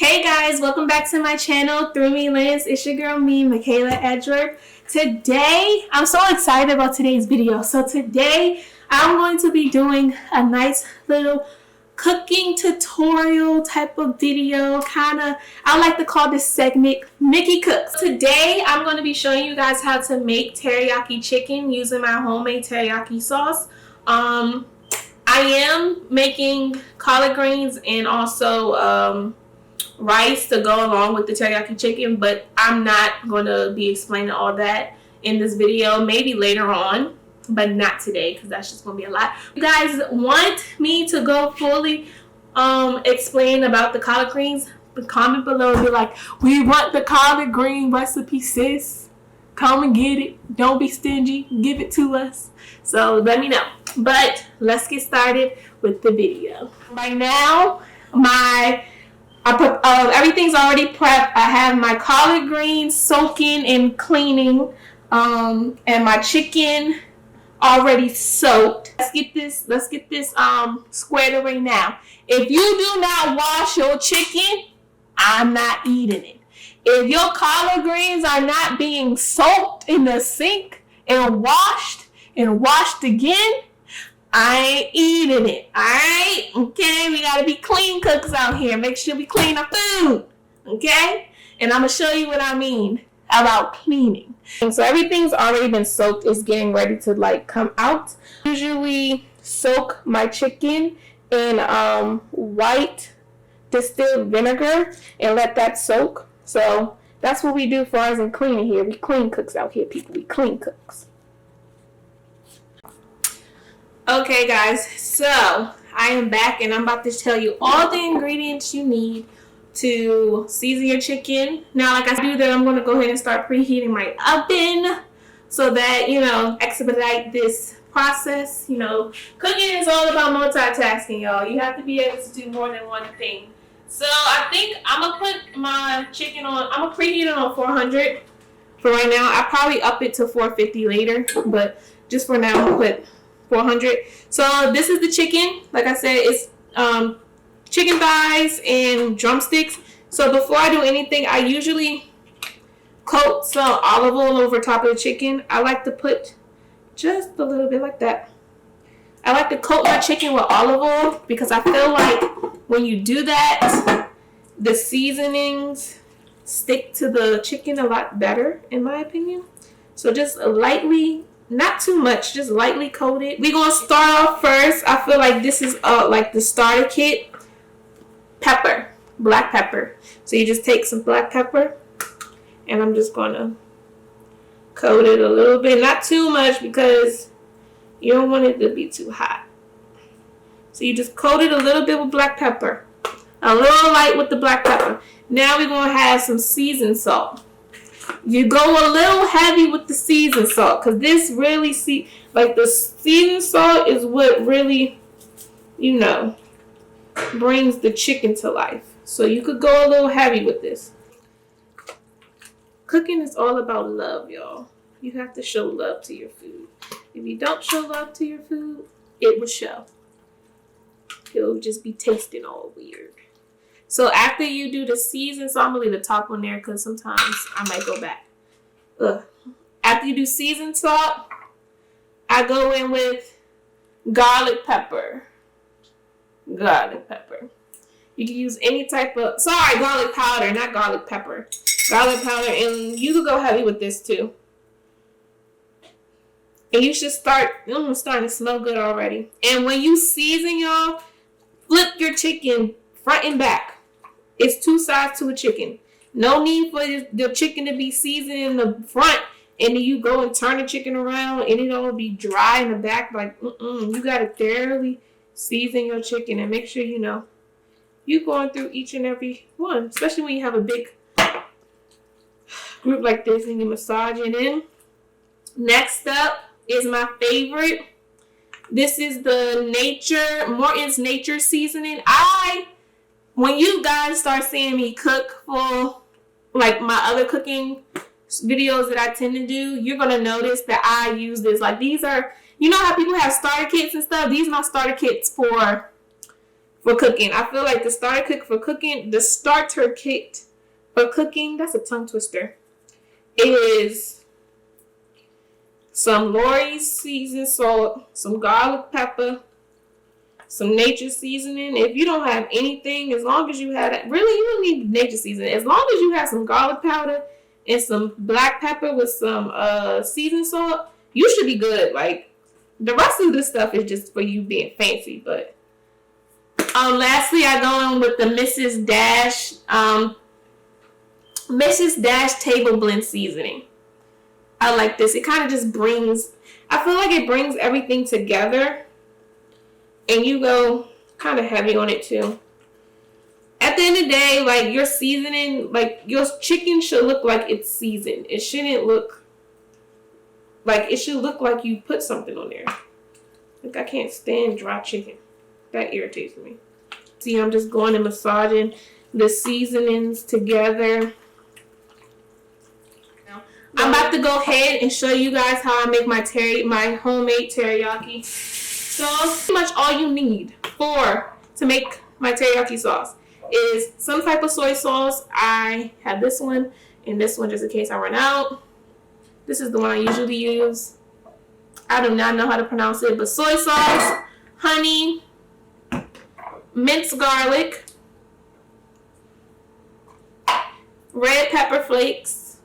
Hey guys, welcome back to my channel, Through Me Lens. It's your girl, me, Michaela Edgeworth. Today, I'm so excited about today's video. So today, I'm going to be doing a nice little cooking tutorial type of video. I like to call this segment Mickey Cooks. Today, I'm going to be showing you guys how to make teriyaki chicken using my homemade teriyaki sauce. I am making collard greens and also rice to go along with the teriyaki chicken, but I'm not going to be explaining all that in this video. Maybe later on, but not today because that's just going to be a lot. If you guys want me to go fully explain about the collard greens, comment below and be like, we want the collard green recipe, sis. Come and get it. Don't be stingy. Give it to us. So let me know. But let's get started with the video. Right now, everything's already prepped. I have my collard greens soaking and cleaning, and my chicken already soaked. Let's get this squared away now. If you do not wash your chicken, I'm not eating it. If your collard greens are not being soaked in the sink and washed again, I ain't eating it. Alright? Okay? We gotta be clean cooks out here. Make sure we clean our food. Okay? And I'm gonna show you what I mean about cleaning. And so everything's already been soaked. It's getting ready to come out. Usually soak my chicken in white distilled vinegar and let that soak. So that's what we do for us in cleaning here. We clean cooks out here, people. We clean cooks. Okay guys, so I am back and I'm about to tell you all the ingredients you need to season your chicken. Now, like I do that, I'm going to go ahead and start preheating my oven so that, expedite this process. Cooking is all about multitasking, y'all. You have to be able to do more than one thing. So I think I'm going to put my chicken on, I'm going to preheat it on 400 for right now. I'll probably up it to 450 later, but just for now, I'm going to put 400. So this is the chicken. Like I said, it's chicken thighs and drumsticks. So before I do anything, I usually coat some olive oil over top of the chicken. I like to put just a little bit like that. I like to coat my chicken with olive oil because I feel like when you do that, the seasonings stick to the chicken a lot better, in my opinion. So just lightly, not too much, just lightly coat it. We're going to start off first. I feel like this is like the starter kit. Pepper, black pepper. So you just take some black pepper and I'm just going to coat it a little bit. Not too much because you don't want it to be too hot. So you just coat it a little bit with black pepper. A little light with the black pepper. Now we're going to have some seasoned salt. You go a little heavy with the seasoned salt because this really, the seasoned salt is what really, brings the chicken to life. So you could go a little heavy with this. Cooking is all about love, y'all. You have to show love to your food. If you don't show love to your food, it will show. It'll just be tasting all weird. So after you do the seasoned salt, I'm going to leave the top on there because sometimes I might go back. After you do seasoned salt, I go in with garlic pepper. Garlic pepper. You can use any type of, garlic powder, not garlic pepper. Garlic powder, and you can go heavy with this too. And you should start, starting to smell good already. And when you season, y'all, flip your chicken front and back. It's two sides to a chicken. No need for the chicken to be seasoned in the front and then you go and turn the chicken around and it'll be dry in the back. You got to thoroughly season your chicken and make sure you're going through each and every one, especially when you have a big group like this and you massage it in. Next up is my favorite. This is the Mortons Nature Seasoning. When you guys start seeing me cook for my other cooking videos that I tend to do, you're going to notice that I use this. These are, how people have starter kits and stuff? These are my starter kits for for cooking. I feel like the starter kit for cooking, that's a tongue twister, is some Lori's seasoned salt, some garlic pepper, some nature seasoning. If you don't have anything, as long as you have it, really, you don't need nature seasoning. As long as you have some garlic powder and some black pepper with some seasoned salt, you should be good. Like, the rest of this stuff is just for you being fancy. But lastly, I go in with the Mrs. Dash Table Blend Seasoning. I like this. It kind of just brings, I feel like it brings everything together. And you go kind of heavy on it too. At the end of the day, like, your seasoning, like, your chicken should look like it's seasoned. It shouldn't look like, it should look like you put something on there. Like, I can't stand dry chicken. That irritates me. See, I'm just going and massaging the seasonings together. I'm about to go ahead and show you guys how I make my homemade teriyaki sauce. Pretty much all you need to make my teriyaki sauce is some type of soy sauce. I have this one and this one just in case I run out. This is the one I usually use. I do not know how to pronounce it, but soy sauce, honey, minced garlic, red pepper flakes,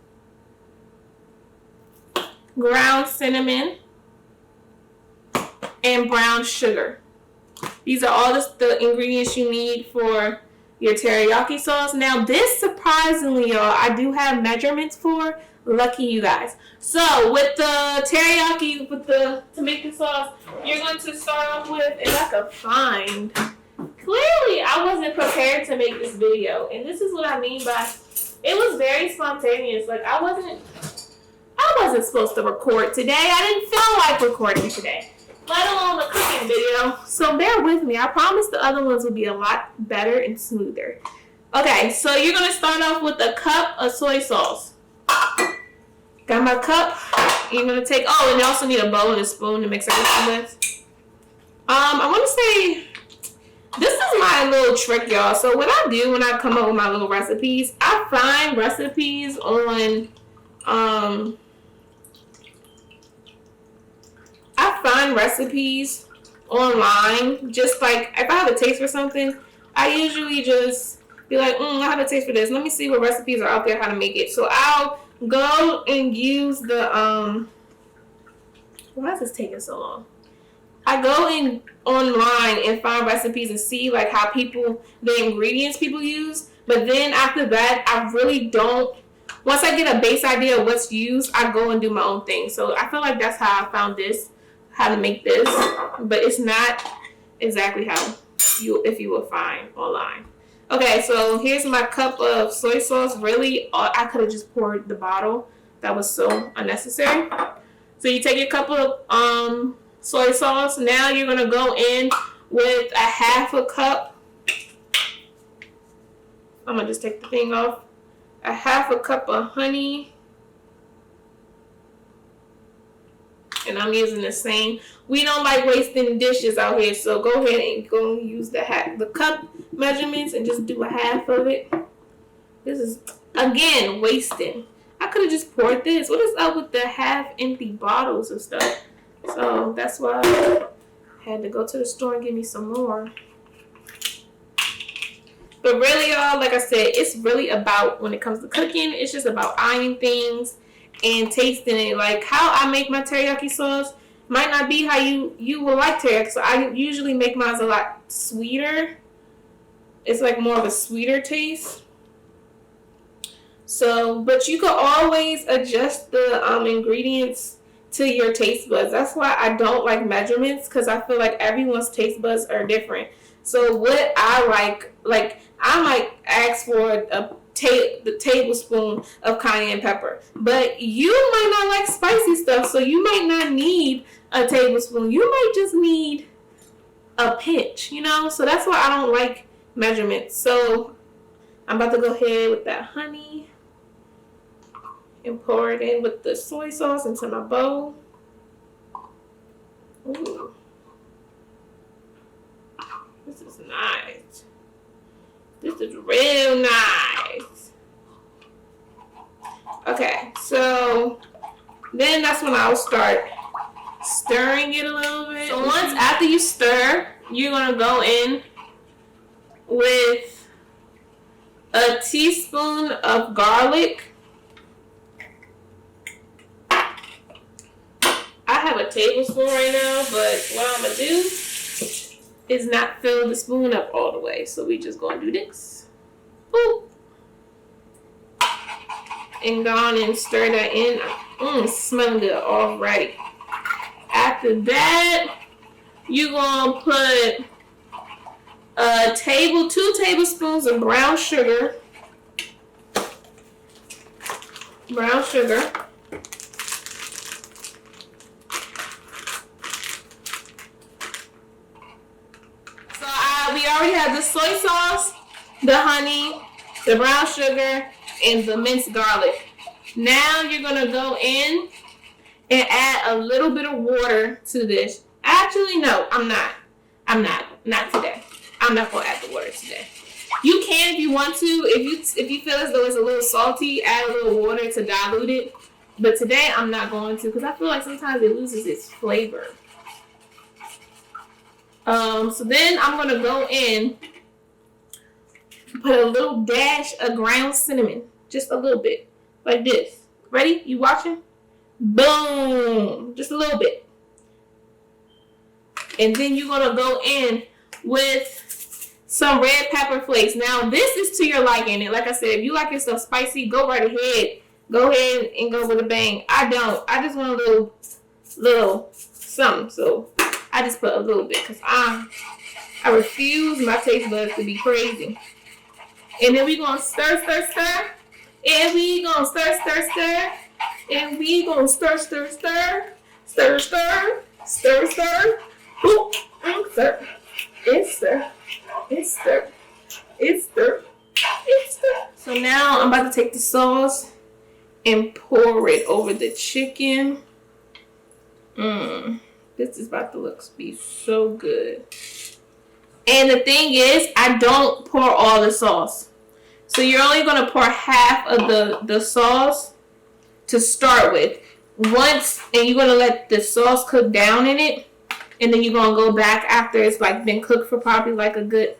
ground cinnamon, and brown sugar. These are all the ingredients you need for your teriyaki sauce. Now, this, surprisingly, y'all, I do have measurements for. Lucky you guys. So, with the teriyaki, to make the sauce, you're going to start off with, if I could find, clearly I wasn't prepared to make this video. And this is what I mean by, it was very spontaneous. Like, I wasn't supposed to record today. I didn't feel like recording today, let alone a cooking video. So bear with me. I promise the other ones will be a lot better and smoother. Okay, so you're going to start off with a cup of soy sauce. Got my cup. You're going to take, and you also need a bowl and a spoon to mix everything with. I want to say, this is my little trick, y'all. So what I do when I come up with my little recipes, I find recipes on, online. Just like, if I have a taste for something, I usually just be like, I have a taste for this. Let me see what recipes are out there, how to make it. So I'll go and use the, why is this taking so long? I go in online and find recipes and see like how the ingredients people use. But then after that, I really don't, once I get a base idea of what's used, I go and do my own thing. So I feel like that's how I found this, how to make this. But it's not exactly how if you will find online. Okay, so here's my cup of soy sauce. Really, I could have just poured the bottle. That was so unnecessary. So you take your cup of soy sauce. Now you're going to go in with a half a cup. I'm going to just take the thing off. A half a cup of honey. And I'm using the same. We don't like wasting dishes out here, so go ahead and go use the cup measurements and just do a half of it. This is, again, wasting. I could have just poured this. What is up with the half empty bottles and stuff? So that's why I had to go to the store and get me some more. But really, y'all, like I said, it's really about, when it comes to cooking, it's just about eyeing things and tasting it. Like, how I make my teriyaki sauce might not be how you will like teriyaki. So I usually make mine a lot sweeter. It's like more of a sweeter taste. So, but you can always adjust the I to your taste buds. That's why I don't like measurements, because I feel like everyone's taste buds are different. So what I like I might ask for the tablespoon of cayenne pepper, but you might not like spicy stuff, so you might not need a tablespoon. You might just need a pinch, So that's why I don't like measurements. So I'm about to go ahead with that honey and pour it in with the soy sauce into my bowl. Ooh. This is nice. This is real nice. Okay, so then that's when I'll start stirring it a little bit. So once after you stir, you're gonna go in with a teaspoon of garlic. I have a tablespoon right now, but what I'm gonna do is not fill the spoon up all the way. So we just gonna do this. Boop. And go on and stir that in. It's smelling good already. After that, you're gonna put 2 tablespoons of brown sugar. Brown sugar. So we already have the soy sauce, the honey, the brown sugar, and the minced garlic. Now you're gonna go in and add a little bit of water to this. Actually, no, I'm not. Not today. I'm not gonna add the water today. You can if you want to. If you feel as though it's a little salty, add a little water to dilute it. But today I'm not going to because I feel like sometimes it loses its flavor. So then I'm gonna go in, put a little dash of ground cinnamon, just a little bit, like this. Ready? You watching? Boom! Just a little bit. And then you're gonna go in with some red pepper flakes. Now this is to your liking. And like I said, if you like your stuff spicy, go right ahead. Go ahead and go with a bang. I don't. I just want a little something. So I just put a little bit because I refuse my taste buds to be crazy. And then we gonna stir. And we gonna stir. And we gonna stir. Boop, and stir. It's stir. So now I'm about to take the sauce and pour it over the chicken. This is about to be so good. And the thing is, I don't pour all the sauce. So you're only going to pour half of the sauce to start with. And you're going to let the sauce cook down in it. And then you're going to go back after it's like been cooked for probably like a good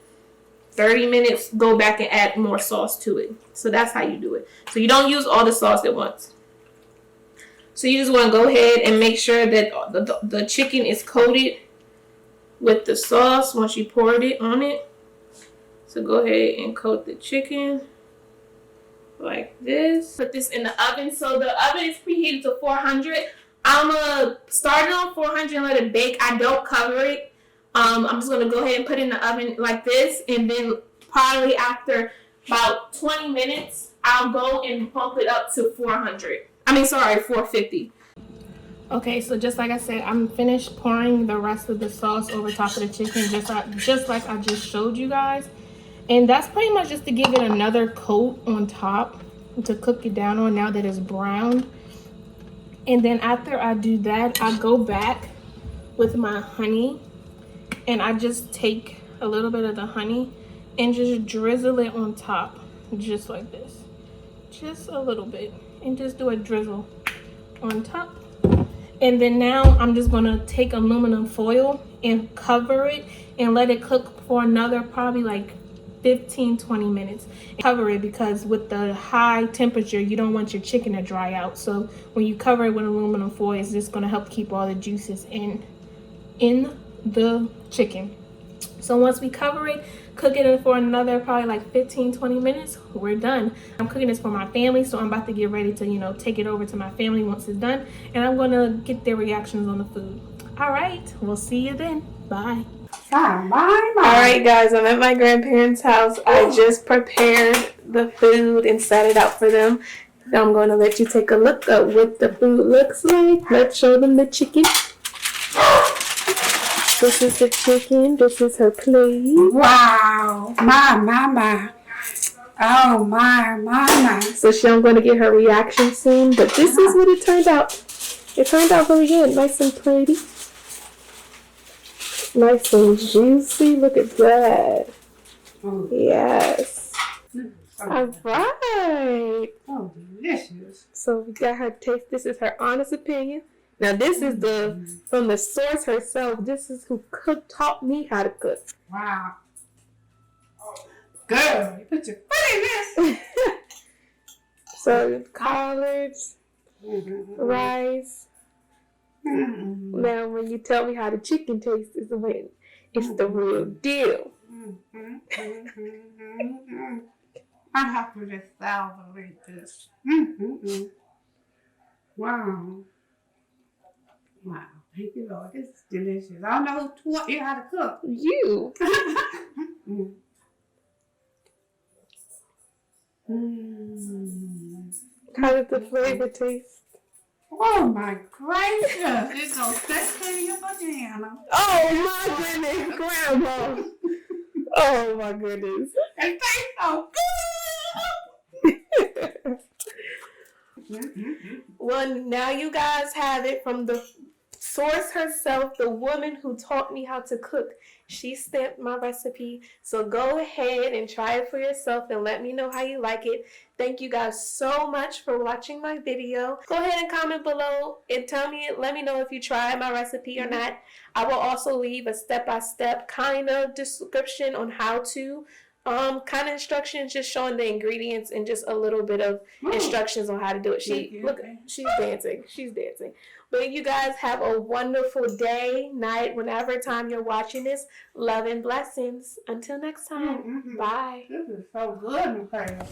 30 minutes. Go back and add more sauce to it. So that's how you do it. So you don't use all the sauce at once. So you just want to go ahead and make sure that the chicken is coated with the sauce once you poured it on it. So go ahead and coat the chicken like this. Put this in the oven. So the oven is preheated to 400. I'm going to start it on 400 and let it bake. I don't cover it. I'm just going to go ahead and put it in the oven like this. And then probably after about 20 minutes, I'll go and bump it up to 450. Okay, so just like I said, I'm finished pouring the rest of the sauce over top of the chicken, just like I just showed you guys. And that's pretty much just to give it another coat on top to cook it down on now that it's browned. And then after I do that, I go back with my honey and I just take a little bit of the honey and just drizzle it on top, just like this. Just a little bit, and just do a drizzle on top. And then now I'm just gonna take aluminum foil and cover it and let it cook for another probably like 15-20 minutes. Cover it because with the high temperature you don't want your chicken to dry out. So when you cover it with aluminum foil, it's just gonna help keep all the juices in the chicken. So once we cover it, cook it for another probably like 15-20 minutes, we're done. I'm cooking this for my family, so I'm about to get ready to take it over to my family once it's done, and I'm gonna get their reactions on the food. All right, we'll see you then. Bye. Bye. All right, guys, I'm at my grandparents' house. I just prepared the food and set it out for them. I'm going to let you take a look at what the food looks like. Let's show them the chicken. This is the chicken. This is her plate. Wow. My. Oh, my. So I'm going to get her reaction soon. But this is what it turned out. It turned out really good. Nice and pretty. Nice and juicy. Look at that. Oh. Yes. All right. Oh, delicious. So we got her taste. This is her honest opinion. Now this is from the source herself. This is who taught me how to cook. Wow. Girl, you put your foot in this. So collards, rice. Now when you tell me how the chicken tastes, is when it's the real deal. I have to just salivate this. Wow. Wow. Thank you, Lord. This is delicious. I don't know who taught you how to cook. You. How does the flavor taste? Oh my gracious. It's so thick in your banana. Oh my goodness, Grandma. Oh my goodness. It tastes so good. Well, now you guys have it from the source herself, the woman who taught me how to cook. She stamped my recipe. So go ahead and try it for yourself and let me know how you like it. Thank you guys so much for watching my video. Go ahead and comment below and let me know if you tried my recipe or not. I will also leave a step-by-step kind of description on how to kind of instructions, just showing the ingredients and just a little bit of instructions on how to do it. She's dancing. She's dancing. But you guys have a wonderful day, night, whenever time you're watching this. Love and blessings. Until next time. Bye. This is so good, Michaela.